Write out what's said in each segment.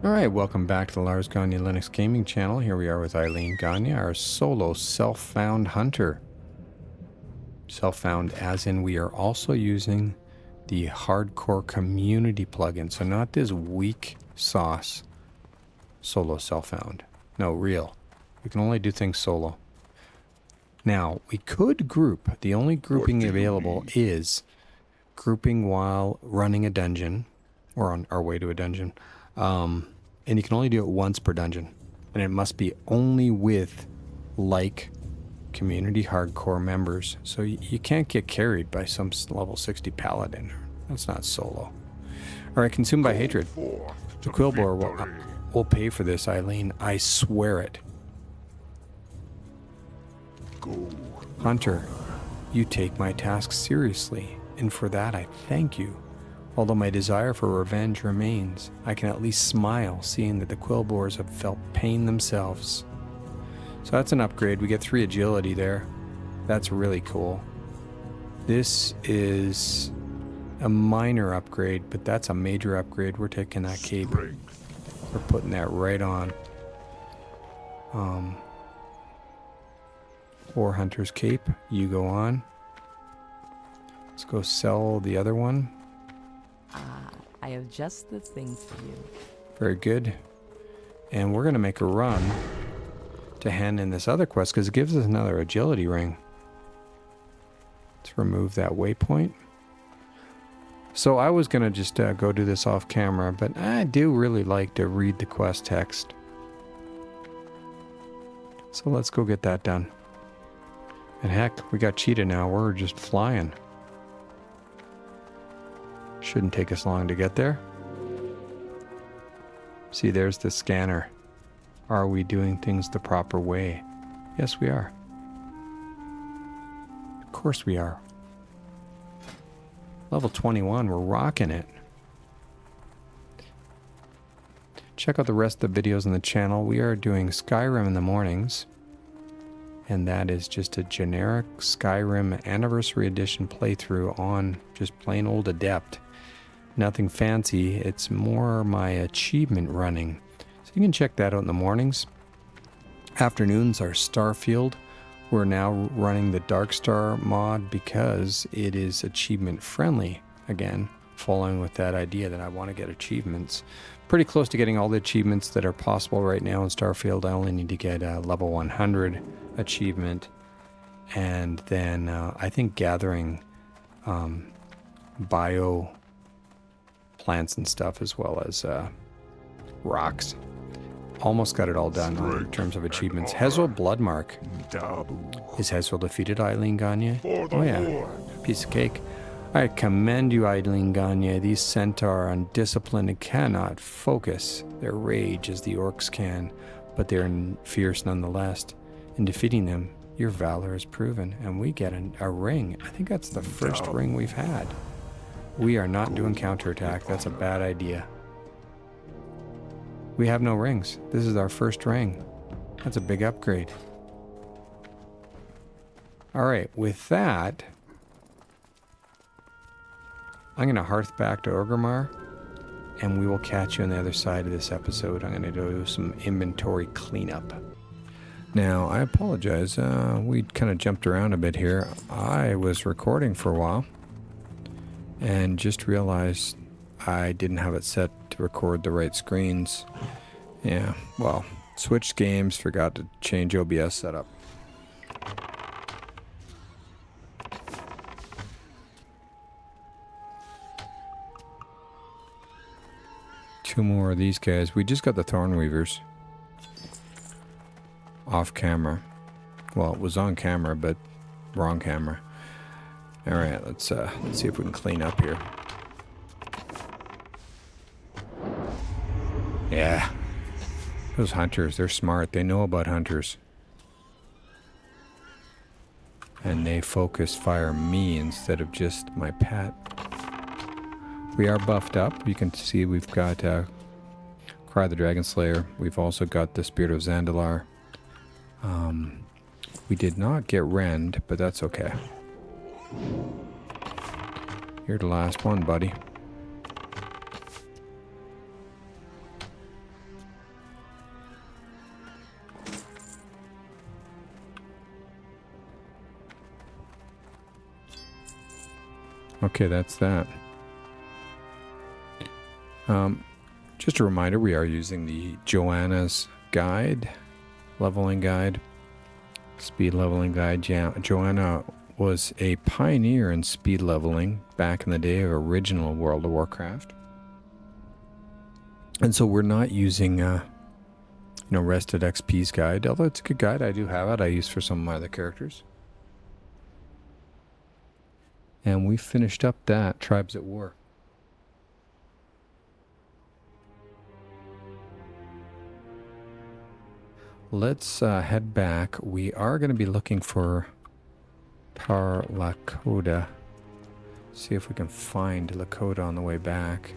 Alright, welcome back to the Lars Gagner Linux Gaming channel. Here we are with Eileen Gagner, our solo self-found hunter. Self-found as in we are also using the hardcore community plugin. So not this weak sauce solo self-found. No, real. We can only do things solo. Now, we could group. The only grouping available is grouping while running a dungeon or on our way to a dungeon. And you can only do it once per dungeon. And it must be only with like community hardcore members. So you can't get carried by some level 60 paladin. That's not solo. Alright, consumed by hatred. The Quillbore will pay for this, Eileen. I swear it. Hunter, you take my task seriously, and for that I thank you. Although my desire for revenge remains, I can at least smile seeing that the Quillbores have felt pain themselves. So that's an upgrade. We get 3 agility there. That's really cool. This is a minor upgrade, but that's a major upgrade. We're taking that cape. We're putting that right on. 4 Hunter's Cape. You go on. Let's go sell the other one. I have just the thing for you. Very good. And we're going to make a run to hand in this other quest because it gives us another agility ring. Let's remove that waypoint. So I was going to just go do this off camera, but I do really like to read the quest text. So let's go get that done. And heck, we got cheetah now. We're just flying. Shouldn't take us long to get there. See, there's the scanner. Are we doing things the proper way? Yes, we are. Of course we are. Level 21, we're rocking it. Check out the rest of the videos on the channel. We are doing Skyrim in the mornings. And that is just a generic Skyrim Anniversary Edition playthrough on just plain old Adept. Nothing fancy, it's more my achievement running. So you can check that out in the mornings. Afternoons are Starfield. We're now running the Darkstar mod because it is achievement friendly. Again, following with that idea that I want to get achievements. Pretty close to getting all the achievements that are possible right now in Starfield. I only need to get a level 100 achievement. And then I think gathering bio plants and stuff as well as rocks. Almost got it all done in terms of achievements. Hezro Bloodmark. Is Hezro defeated, Eileen Gagner? Oh yeah, piece of cake. I commend you, Eileen Gagner. These centaur are undisciplined and cannot focus their rage as the orcs can, but they're fierce nonetheless. In defeating them, your valor is proven, and we get a ring. I think that's the first ring we've had. We are not doing counterattack. That's a bad idea. We have no rings. This is our first ring. That's a big upgrade. Alright, with that, I'm going to hearth back to Orgrimmar, and we will catch you on the other side of this episode. I'm going to do some inventory cleanup. Now, I apologize. We kind of jumped around a bit here. I was recording for a while and just realized I didn't have it set to record the right screens. Yeah, well, switched games, forgot to change OBS setup. Two more of these guys. We just got the Thornweavers off camera. Well, it was on camera, but wrong camera. All right, let's see if we can clean up here. Yeah, those hunters, they're smart. They know about hunters. And they focus fire me instead of just my pet. We are buffed up. You can see we've got Cry the Dragon Slayer. We've also got the Spirit of Zandalar. We did not get Rend, but that's okay. You're the last one, buddy. Okay, that's that. Just a reminder, we are using the Joanna's guide, leveling guide, speed leveling guide. Joanna was a pioneer in speed leveling back in the day of original World of Warcraft. And so we're not using, Rested XP's guide, although it's a good guide. I do have it. I use for some of my other characters. And we finished up that Tribes at War. Let's head back. We are going to be looking for Tar Lakota. See if we can find Lakota on the way back.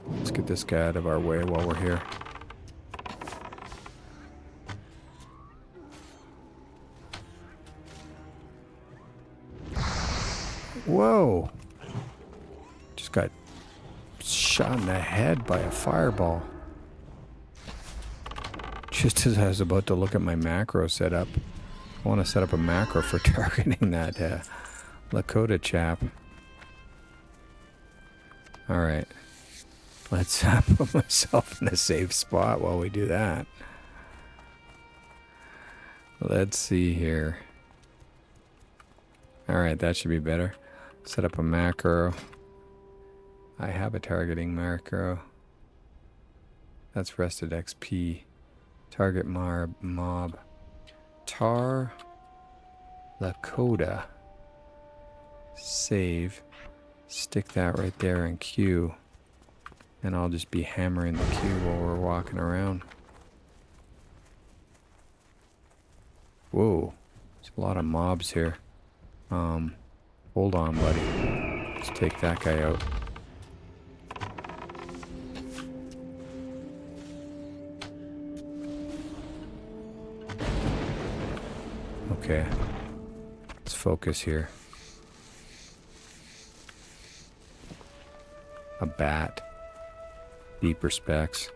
Let's get this guy out of our way while we're here. Whoa! Just got shot in the head by a fireball. Just as I was about to look at my macro setup. I want to set up a macro for targeting that Lakota chap. Alright. Let's put myself in a safe spot while we do that. Let's see here. Alright, that should be better. Set up a macro. I have a targeting macro. That's rested XP. Target mob. Tar Lakota. Save. Stick that right there in queue. And I'll just be hammering the queue while we're walking around. Whoa. There's a lot of mobs here. Hold on, buddy. Let's take that guy out. Okay. Let's focus here. A bat. Deep respects.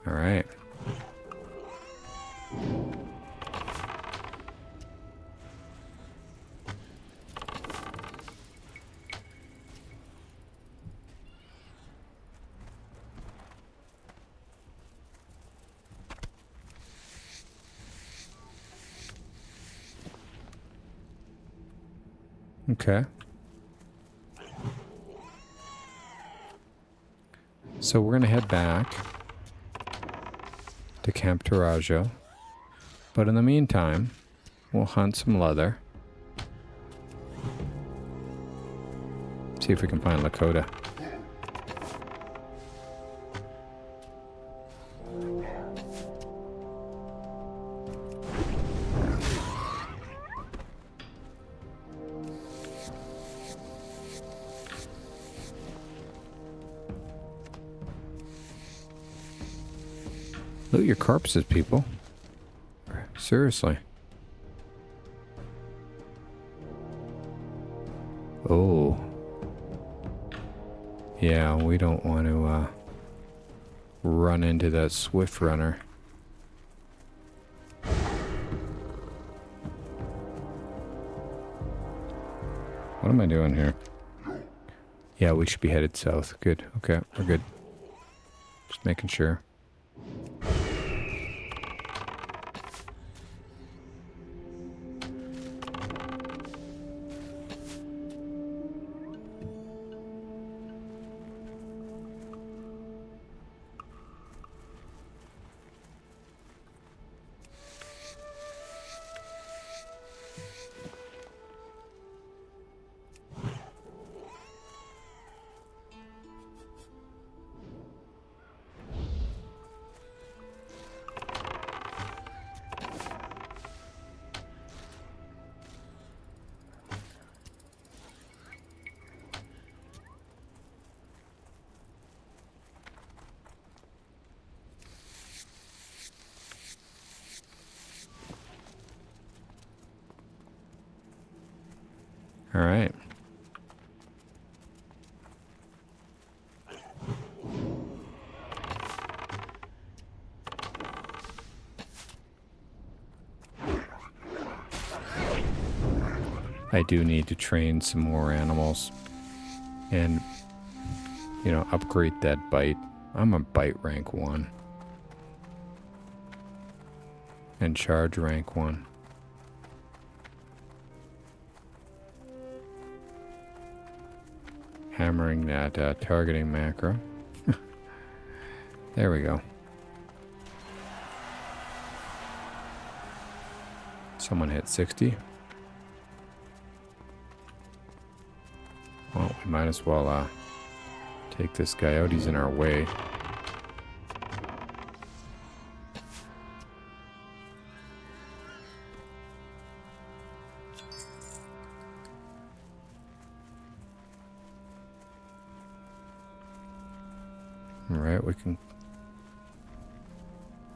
All right. Okay. So we're going to head back to Camp Tarajo. But in the meantime, we'll hunt some leather. See if we can find Lakota. Loot your corpses, people. Seriously. Oh. Yeah, we don't want to run into that swift runner. What am I doing here? Yeah, we should be headed south. Good. Okay, we're good. Just making sure. All right. I do need to train some more animals and, you know, upgrade that bite. I'm a bite rank 1 and charge rank 1. Hammering that targeting macro. There we go. Someone hit 60. Well, we might as well take this guy out. He's in our way. All right, we can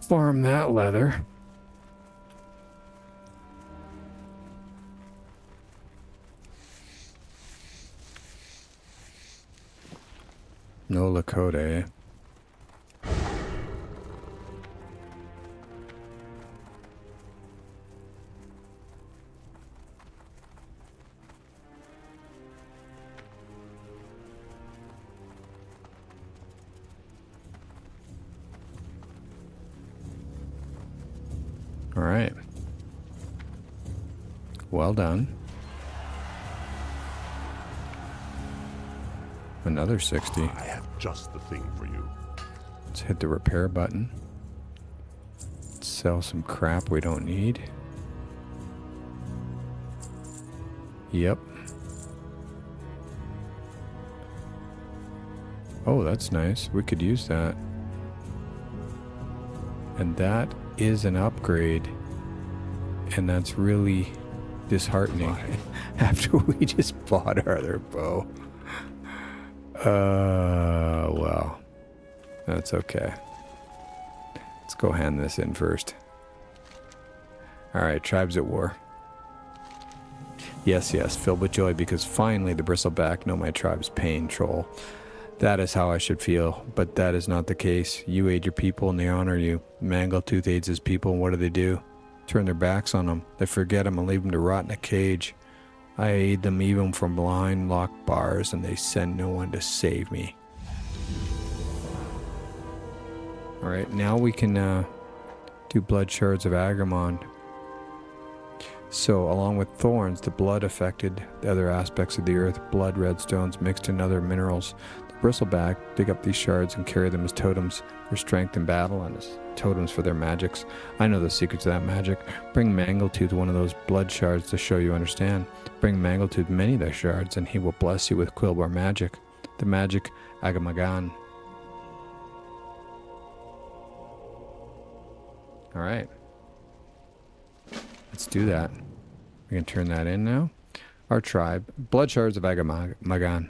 farm that leather. No Lakota, eh? All right. Well done. Another 60. I have just the thing for you. Let's hit the repair button. Sell some crap we don't need. Yep. Oh, that's nice. We could use that. And that is an upgrade. And that's really disheartening after we just bought our other bow. Well, that's okay. Let's go hand this in first. Alright, tribes at war. Yes, filled with joy because finally the bristleback know my tribe's pain, troll. That is how I should feel, but that is not the case. You aid your people and they honor you. Mangletooth aids his people, and what do? Turn their backs on them. They forget him and leave him to rot in a cage. I aid them even from blind locked bars, and they send no one to save me. Alright, now we can do blood shards of Agamond. So, along with thorns, the blood affected the other aspects of the earth. Blood, redstones, mixed in other minerals. The bristleback dig up these shards and carry them as totems for strength in battle and as totems for their magics. I know the secrets of that magic. Bring Mangletooth one of those blood shards to show you understand. Bring Mangletooth many of their shards, and he will bless you with Quillbar magic. The magic Agamagan. Alright. Let's do that. We can turn that in now. Our tribe, blood shards of Agamagan.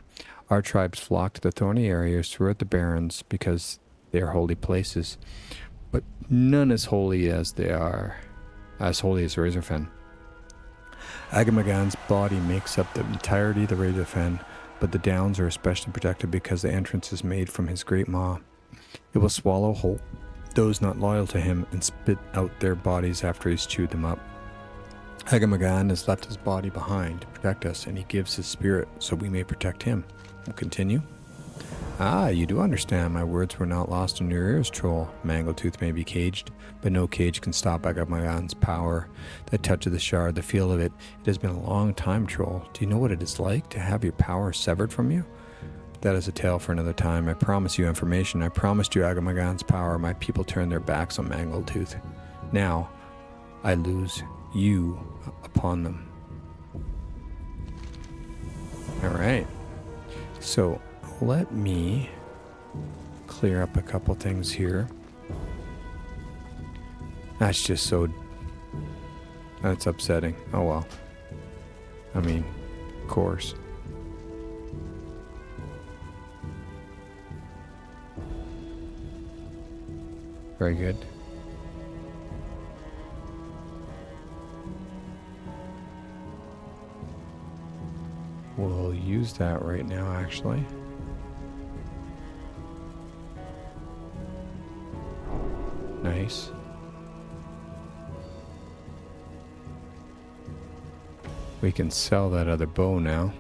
Our tribes flock to the thorny areas throughout the barrens because they are holy places. But none as holy as Razorfen. Agamagan's body makes up the entirety of the Razorfen, but the downs are especially protected because the entrance is made from his great maw. It will swallow whole those not loyal to him and spit out their bodies after he's chewed them up. Agamagan has left his body behind to protect us, and he gives his spirit so we may protect him. We'll continue. Ah, you do understand. My words were not lost in your ears, troll. Mangletooth may be caged, but no cage can stop Agamagan's power. The touch of the shard, the feel of it. It has been a long time, troll. Do you know what it is like to have your power severed from you? That is a tale for another time. I promise you information. I promised you Agamagan's power. My people turned their backs on Mangletooth. Now, I lose you upon them. Alright. So, let me clear up a couple things here. That's just so... That's upsetting. Oh well. I mean, of course. Very good. We'll use that right now, actually. Nice. We can sell that other bow now.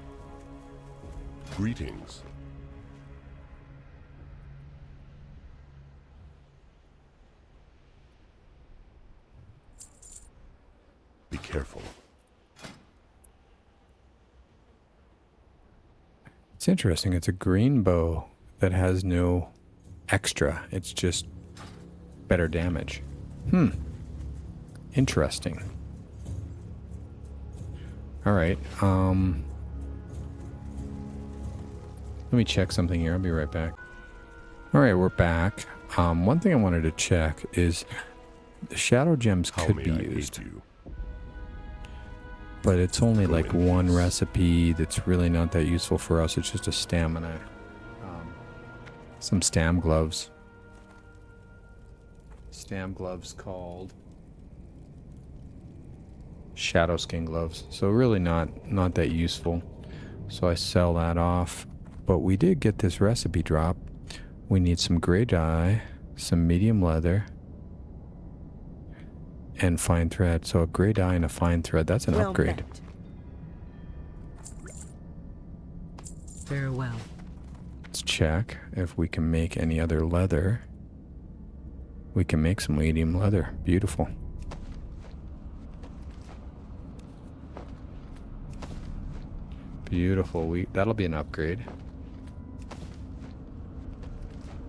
Greetings. Be careful. It's interesting. It's a green bow that has no extra. It's just better damage. Interesting. All right. Let me check something here. I'll be right back. All right, we're back. One thing I wanted to check is the shadow gems How could may be I aid used, you? but it's only Go like in one peace. recipe that's really not that useful for us. It's just a stamina. Some stam gloves. Stam gloves called shadow skin gloves. So really not that useful. So I sell that off. But we did get this recipe drop. We need some gray dye, some medium leather, and fine thread. So a gray dye and a fine thread. That's an Well upgrade. met. Farewell. Let's check if we can make any other leather. We can make some medium leather. Beautiful. Beautiful. That'll be an upgrade.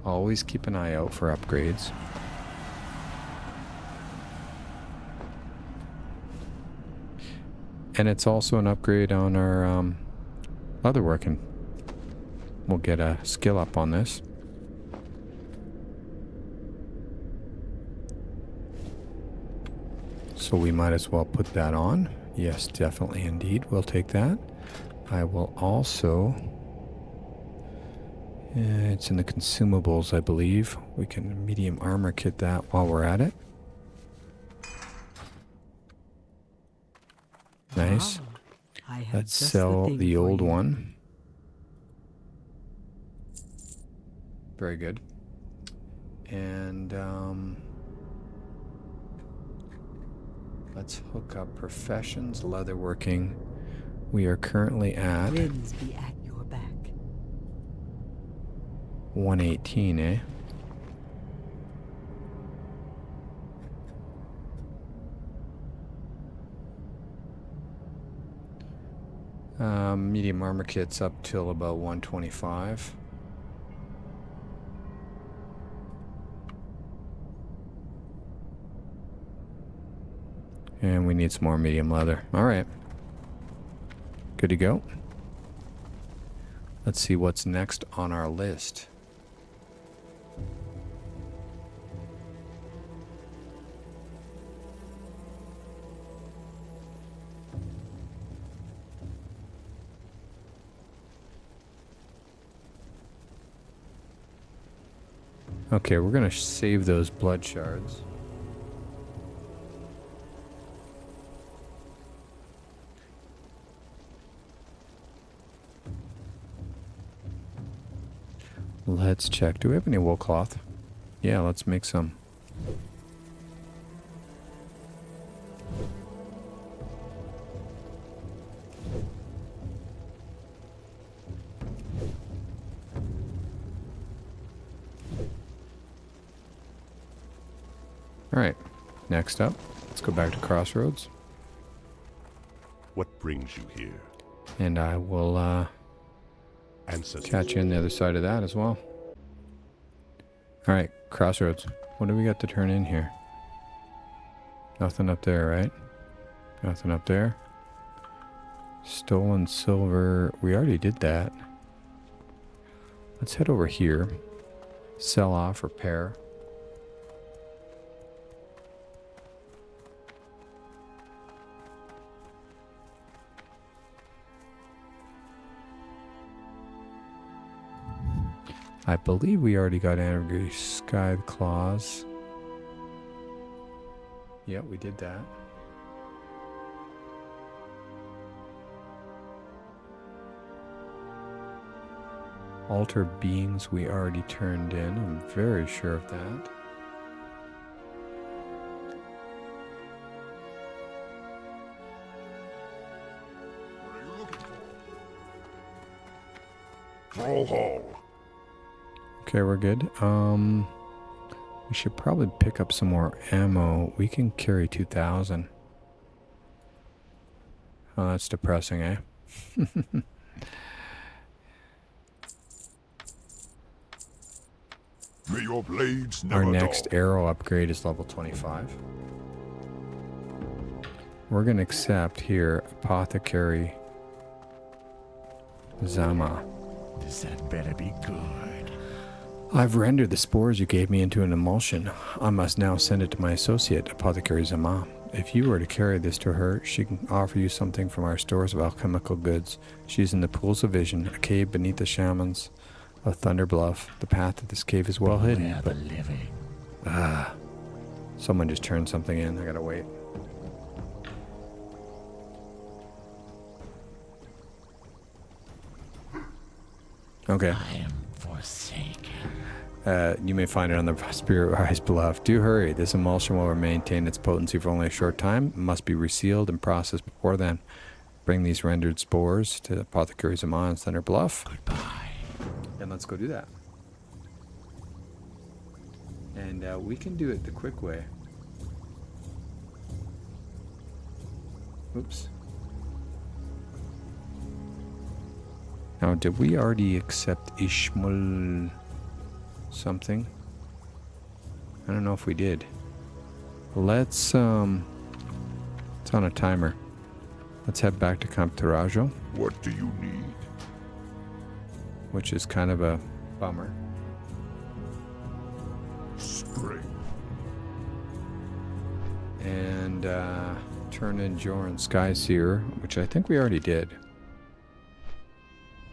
Always keep an eye out for upgrades. And it's also an upgrade on our leather working. We'll get a skill up on this. So we might as well put that on. Yes, definitely indeed. We'll take that. I will also... it's in the consumables, I believe. We can medium armor kit that while we're at it. Nice. I have Let's just sell thing the for old you. one. Very good. And let's hook up professions, leatherworking. We are currently at Winds be at your back. 118, eh? Medium armor kit's up till about 125. And we need some more medium leather. All right. Good to go. Let's see what's next on our list. Okay, we're going to save those blood shards. Let's check. Do we have any wool cloth? Yeah, let's make some. All right, next up, let's go back to Crossroads. What brings you here? And I will Ancestors. catch you on the other side of that as well. All right, Crossroads. What do we got to turn in here? Nothing up there, right? Nothing up there. Stolen silver. We already did that. Let's head over here. Sell off, repair. I believe we already got Angry Sky Claws. Yep, we did that. Alter Beings we already turned in. I'm very sure of that. Thrall Hall. Okay, we're good. We should probably pick up some more ammo. We can carry 2,000. Oh, that's depressing, eh? May your blades never Our next dull. arrow upgrade is level 25. We're going to accept here Apothecary Zama. This had better be good. I've rendered the spores you gave me into an emulsion. I must now send it to my associate, Apothecary Zama. If you were to carry this to her, she can offer you something from our stores of alchemical goods. She's in the Pools of Vision, a cave beneath the shamans of Thunder Bluff. The path to this cave is well hidden, but... someone just turned something in. I gotta wait. Okay. I am forsaken. You may find it on the Spirit Rise Bluff. Do hurry. This emulsion will maintain its potency for only a short time. It must be resealed and processed before then. Bring these rendered spores to Apothecary Zama on Thunder Bluff. Goodbye. And let's go do that. And we can do it the quick way. Oops. Now, did we already accept Ishmael something? I don't know if we did. Let's, it's on a timer. Let's head back to Camp Tarajo, What do you need? which is kind of a bummer. Strength. And turn in Joran Skyseer, which I think we already did.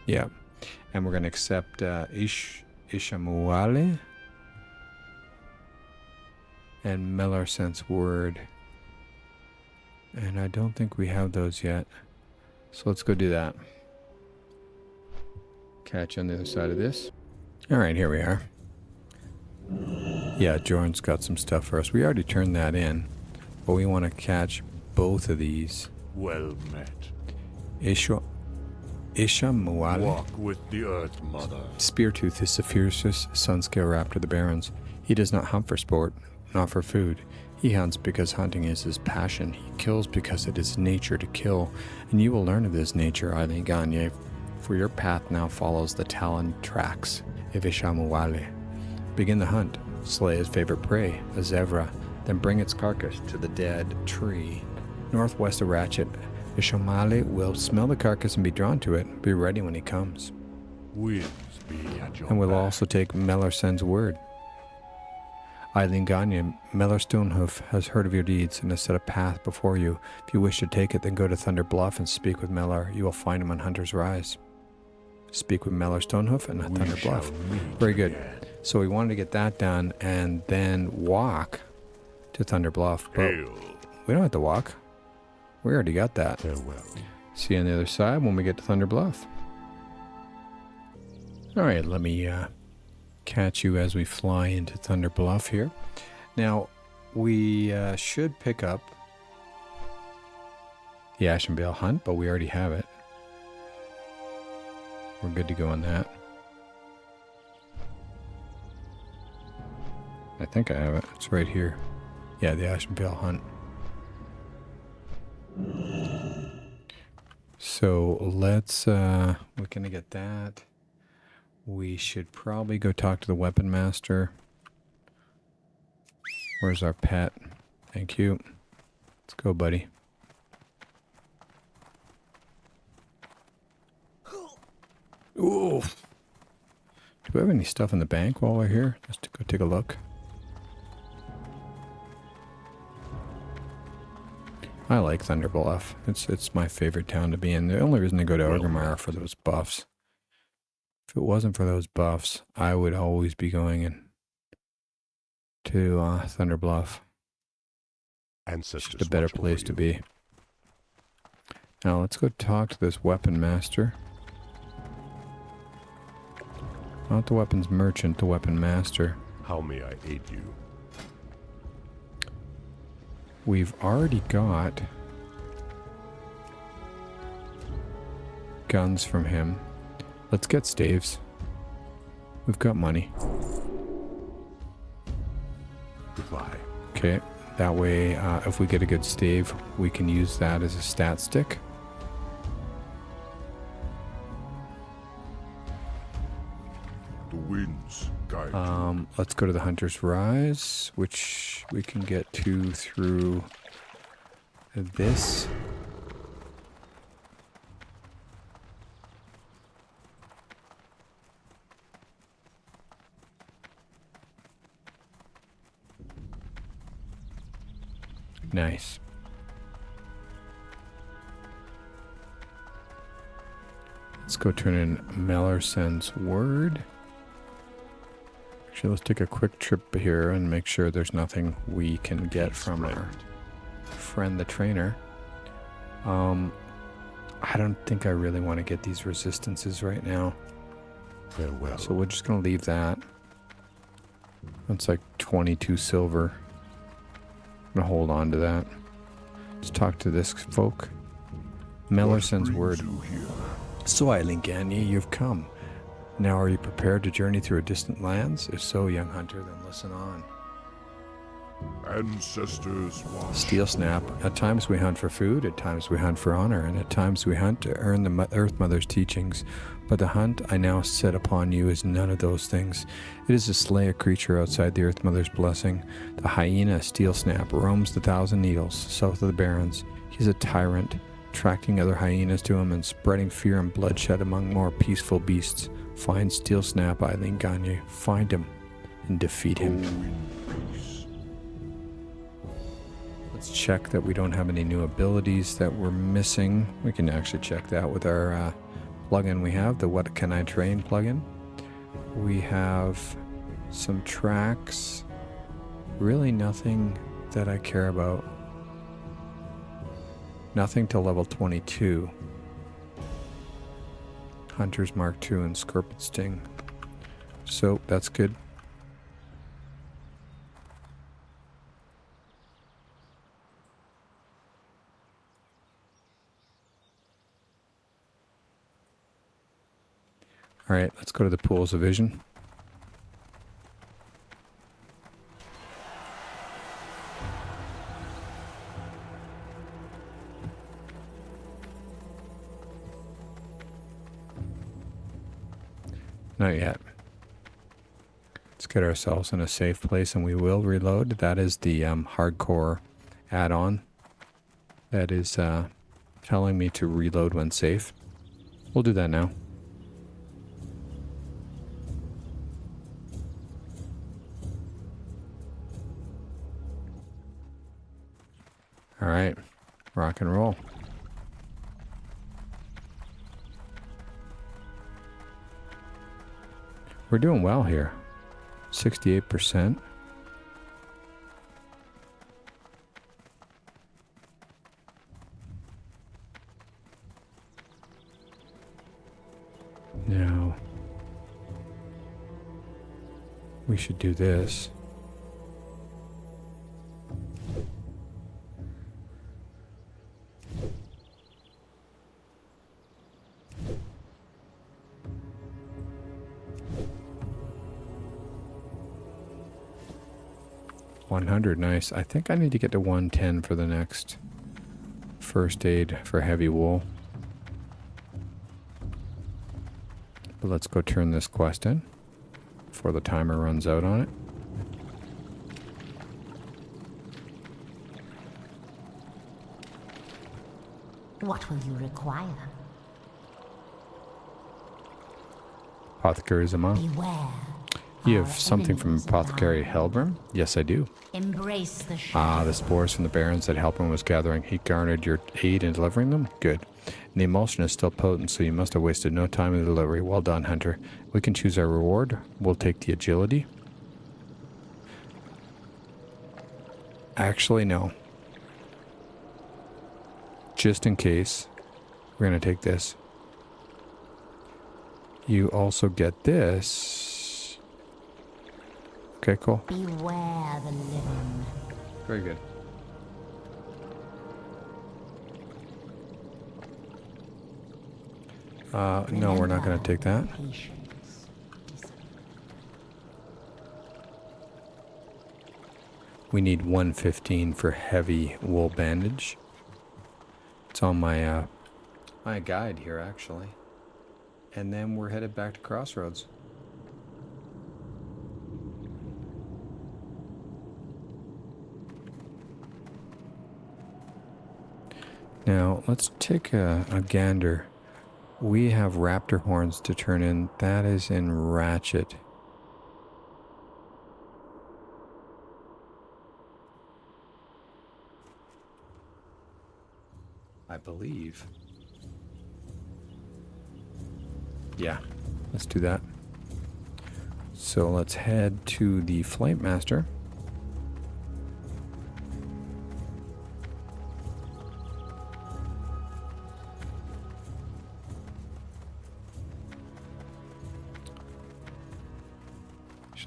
Yeah. And we're going to accept Ishamuale and Mellarsense Word. And I don't think we have those yet. So let's go do that. Catch on the other side of this. All right, here we are. Yeah, Jordan's got some stuff for us. We already turned that in, but we want to catch both of these. Well met. Ishamuale. Walk with the Earth Mother. Speartooth is the fiercest sun-scale raptor of the Barrens. He does not hunt for sport, not for food. He hunts because hunting is his passion. He kills because it is nature to kill. And you will learn of this nature, Eileen Gagner, for your path now follows the talon tracks of Ishamuale. Begin the hunt. Slay his favorite prey, a zebra, then bring its carcass to the dead tree. Northwest of Ratchet, Ishamuale will smell the carcass and be drawn to it. Be ready when he comes. Winds be at your And we'll back. also take Mellarsen's word. Eileen Gagner, Mellar Stonehoof has heard of your deeds and has set a path before you. If you wish to take it, then go to Thunder Bluff and speak with Mellar. You will find him on Hunter's Rise. Speak with Mellar Stonehoof and We Thunder shall Bluff. meet Very good. again. So we wanted to get that done and then walk to Thunder Bluff. But Hail. we don't have to walk. We already got that. Farewell. See you on the other side when we get to Thunder Bluff. All right, let me catch you as we fly into Thunder Bluff here. Now, we should pick up the Ash and Bale Hunt, but we already have it. We're good to go on that. I think I have it. It's right here. Yeah, the Ash and Bale Hunt. So let's, we're gonna get that. We should probably go talk to the Weapon Master. Where's our pet? Thank you. Let's go, buddy. Ooh. Do we have any stuff in the bank while we're here? Just to go take a look. I like Thunder Bluff. It's my favorite town to be in. The only reason I go to Orgrimmar for those buffs. If it wasn't for those buffs, I would always be going in to Thunder Bluff. Ancestors Just a better watch over place to you. be. Now let's go talk to this Weapon Master. Not the Weapons Merchant, the Weapon Master. How may I aid you? We've already got guns from him. Let's get staves. We've got money. Goodbye. Okay, that way if we get a good stave, we can use that as a stat stick. The winds guide Let's go to the Hunter's Rise, which we can get to through this. Nice. Let's go turn in Mellerson's word. Actually, let's take a quick trip here and make sure there's nothing we can get from our friend the trainer. I don't think I really want to get these resistances right now. farewell. So we're just going to leave that. That's like 22 silver. I'm going to hold on to that. Let's talk to this folk. Mellerson's word. So, Eileen Gagner, you've come. Now are you prepared to journey through distant lands? If so, young hunter, then listen on. Ancestors watch. Steel Snap. At times we hunt for food, at times we hunt for honor, and at times we hunt to earn the Earth Mother's teachings. But the hunt I now set upon you is none of those things. It is to slay a creature outside the Earth Mother's blessing. The hyena Steel Snap roams the Thousand Needles, south of the Barrens. He's a tyrant, attracting other hyenas to him and spreading fear and bloodshed among more peaceful beasts. Find Steel Snap, Eileen Gagner. Find him and defeat him. Let's check that we don't have any new abilities that we're missing. We can actually check that with our plugin we have, the What Can I Train plugin. We have some tracks. Really nothing that I care about. Nothing till level 22. Hunter's Mark II and Scorpion Sting. So that's good. All right, let's go to the Pools of Vision. Not yet. Let's get ourselves in a safe place and we will reload. That is the hardcore add-on that is telling me to reload when safe. We'll do that now. All right, rock and roll. We're doing well here. 68%. Now, we should do this. Nice. I think I need to get to 110 for the next first aid for heavy wool. But let's go turn this quest in before the timer runs out on it. What will you require? Apothecary Zaman. Beware. You have something from Apothecary Helbrim? Yes, I do. Embrace the The spores from the barons that Helbrim was gathering. He garnered your aid in delivering them? Good. And the emulsion is still potent, so you must have wasted no time in the delivery. Well done, Hunter. We can choose our reward. We'll take the agility. Actually, no. Just in case, we're going to take this. You also get this. Okay, cool. Beware the living. Very good. No, we're not going to take that. Patience. We need 115 for heavy wool bandage. It's on my my guide here, actually. And then we're headed back to Crossroads. Now, let's take a gander. We have raptor horns to turn in. That is in Ratchet. I believe. Yeah, let's do that. So let's head to the Flight Master.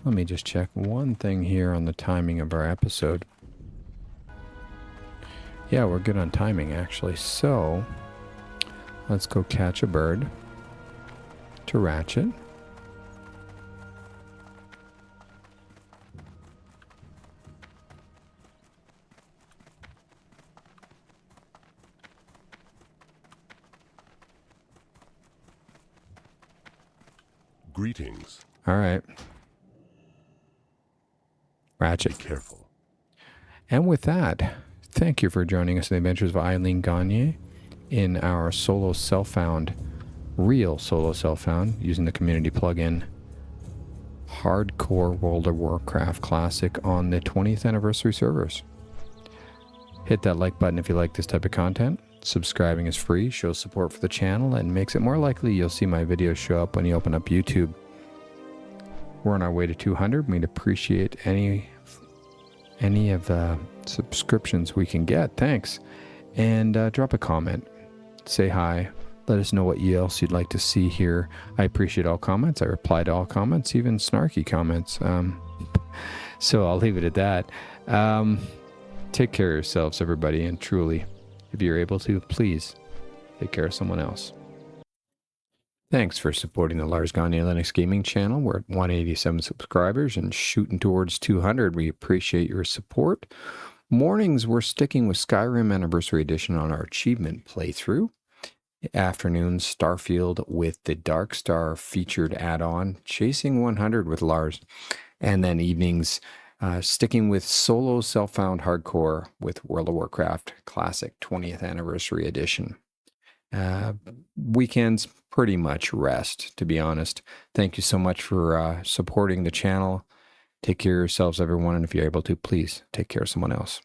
Let me just check one thing here on the timing of our episode. Yeah, we're good on timing, actually. So, let's go catch a bird to Ratchet. Greetings. All right. Be Ratchet. careful. And with that, thank you for joining us in the adventures of Eileen Gagner in our solo self-found, real solo self-found, using the community plugin, hardcore World of Warcraft Classic on the 20th anniversary servers. Hit that like button if you like this type of content. Subscribing is free, shows support for the channel, and makes it more likely you'll see my videos show up when you open up YouTube. We're on our way to 200. We'd appreciate any of the subscriptions we can get. Thanks. And drop a comment. Say hi. Let us know what else you'd like to see here. I appreciate all comments. I reply to all comments, even snarky comments. So I'll leave it at that. Take care of yourselves, everybody. And truly, if you're able to, please take care of someone else. Thanks for supporting the Lars Gagner Linux Gaming channel. We're at 187 subscribers and shooting towards 200. We appreciate your support. Mornings, we're sticking with Skyrim Anniversary Edition on our achievement playthrough. Afternoons, Starfield with the Darkstar featured add-on, Chasing 100 with Lars. And then evenings, sticking with solo self-found hardcore with World of Warcraft Classic 20th Anniversary Edition. Weekends, pretty much rest, to be honest. Thank you so much for supporting the channel. Take care of yourselves, everyone, and if you're able to, please take care of someone else.